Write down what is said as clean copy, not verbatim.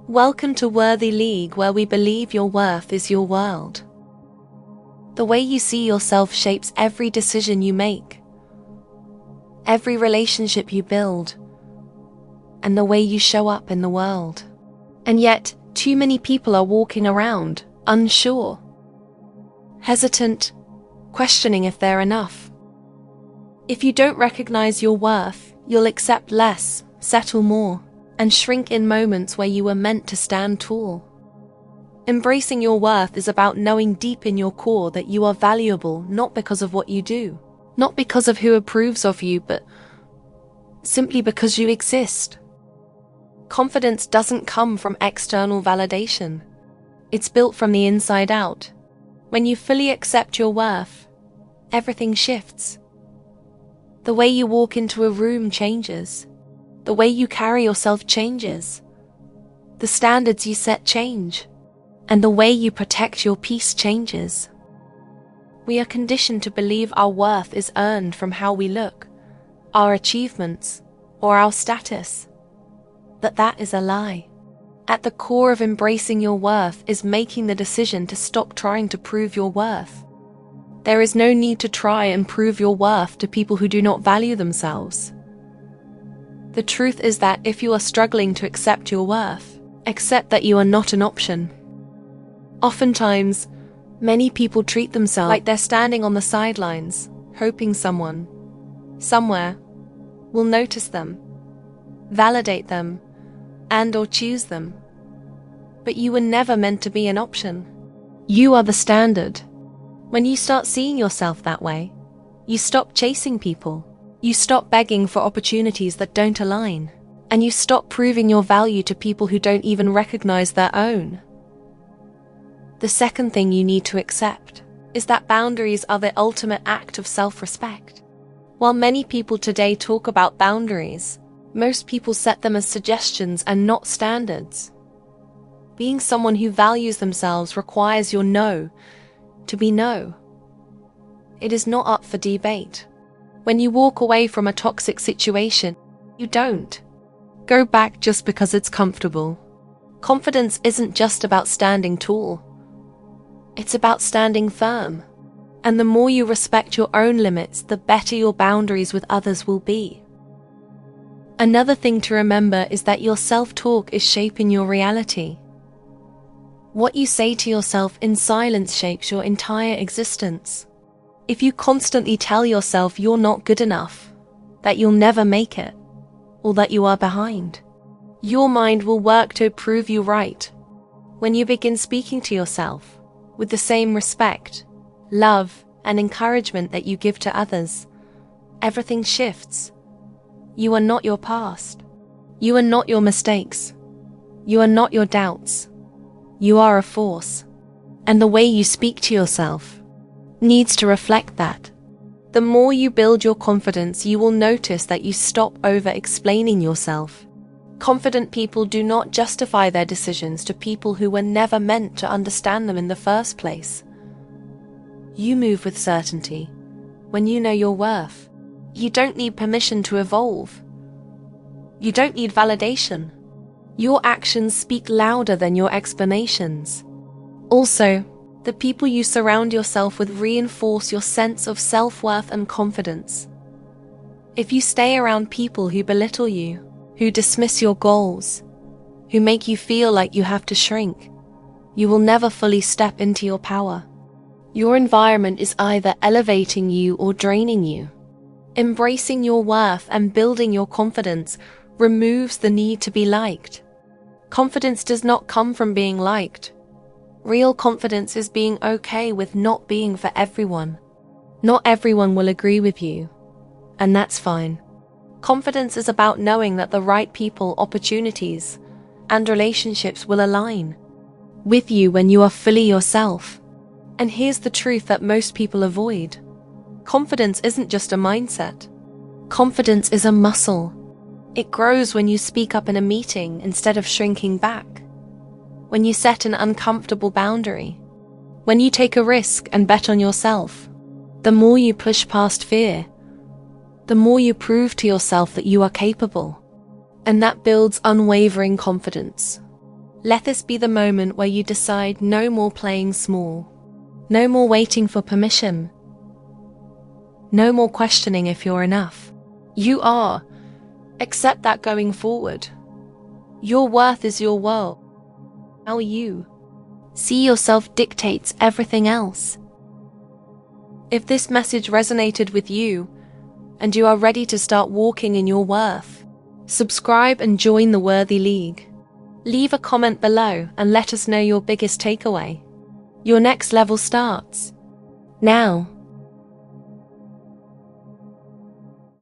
Welcome to Worthy League, where we believe your worth is your world. The way you see yourself shapes every decision you make, every relationship you build, and the way you show up in the world. And yet, too many people are walking around unsure, hesitant, questioning if they're enough. If you don't recognize your worth, you'll accept less, settle more, and shrink in moments where you were meant to stand tall. Embracing your worth is about knowing deep in your core that you are valuable not because of what you do, not because of who approves of you, but simply because you exist. Confidence doesn't come from external validation. It's built from the inside out. When you fully accept your worth, everything shifts. The way you walk into a room changes. The way you carry yourself changes. The standards you set change. And the way you protect your peace changes. We are conditioned to believe our worth is earned from how we look, our achievements, or our status. But that is a lie. At the core of embracing your worth is making the decision to stop trying to prove your worth. There is no need to try and prove your worth to people who do not value themselves. The truth is that if you are struggling to accept your worth, accept that you are not an option. Oftentimes, many people treat themselves like they're standing on the sidelines, hoping someone, somewhere, will notice them, validate them, and/or choose them. But you were never meant to be an option. You are the standard. When you start seeing yourself that way, you stop chasing people. You stop begging for opportunities that don't align, and you stop proving your value to people who don't even recognize their own. The second thing you need to accept is that boundaries are the ultimate act of self-respect. While many people today talk about boundaries, most people set them as suggestions and not standards. Being someone who values themselves requires your no to be no. It is not up for debate. When you walk away from a toxic situation, you don't go back just because it's comfortable. Confidence isn't just about standing tall. It's about standing firm. And the more you respect your own limits, the better your boundaries with others will be. Another thing to remember is that your self-talk is shaping your reality. What you say to yourself in silence shapes your entire existence. If you constantly tell yourself you're not good enough, that you'll never make it, or that you are behind, your mind will work to prove you right. When you begin speaking to yourself with the same respect, love, and encouragement that you give to others, everything shifts. You are not your past. You are not your mistakes. You are not your doubts. You are a force. And the way you speak to yourself needs to reflect that. The more you build your confidence, you will notice that you stop over-explaining yourself. Confident people do not justify their decisions to people who were never meant to understand them in the first place. You move with certainty when you know your worth. You don't need permission to evolve. You don't need validation. Your actions speak louder than your explanations. Also, the people you surround yourself with reinforce your sense of self-worth and confidence. If you stay around people who belittle you, who dismiss your goals, who make you feel like you have to shrink, you will never fully step into your power. Your environment is either elevating you or draining you. Embracing your worth and building your confidence removes the need to be liked. Confidence does not come from being liked. Real confidence is being okay with not being for everyone. Not everyone will agree with you, and that's fine. Confidence is about knowing that the right people, opportunities, and relationships will align with you when you are fully yourself. And here's the truth that most people avoid. Confidence isn't just a mindset. Confidence is a muscle. It grows when you speak up in a meeting instead of shrinking back. When you set an uncomfortable boundary. When you take a risk and bet on yourself. The more you push past fear, the more you prove to yourself that you are capable. And that builds unwavering confidence. Let this be the moment where you decide no more playing small. No more waiting for permission. No more questioning if you're enough. You are. Accept that going forward. Your worth is your world. How are you? See yourself dictates everything else. If this message resonated with you, and you are ready to start walking in your worth, subscribe and join the Worthy League. Leave a comment below and let us know your biggest takeaway. Your next level starts now.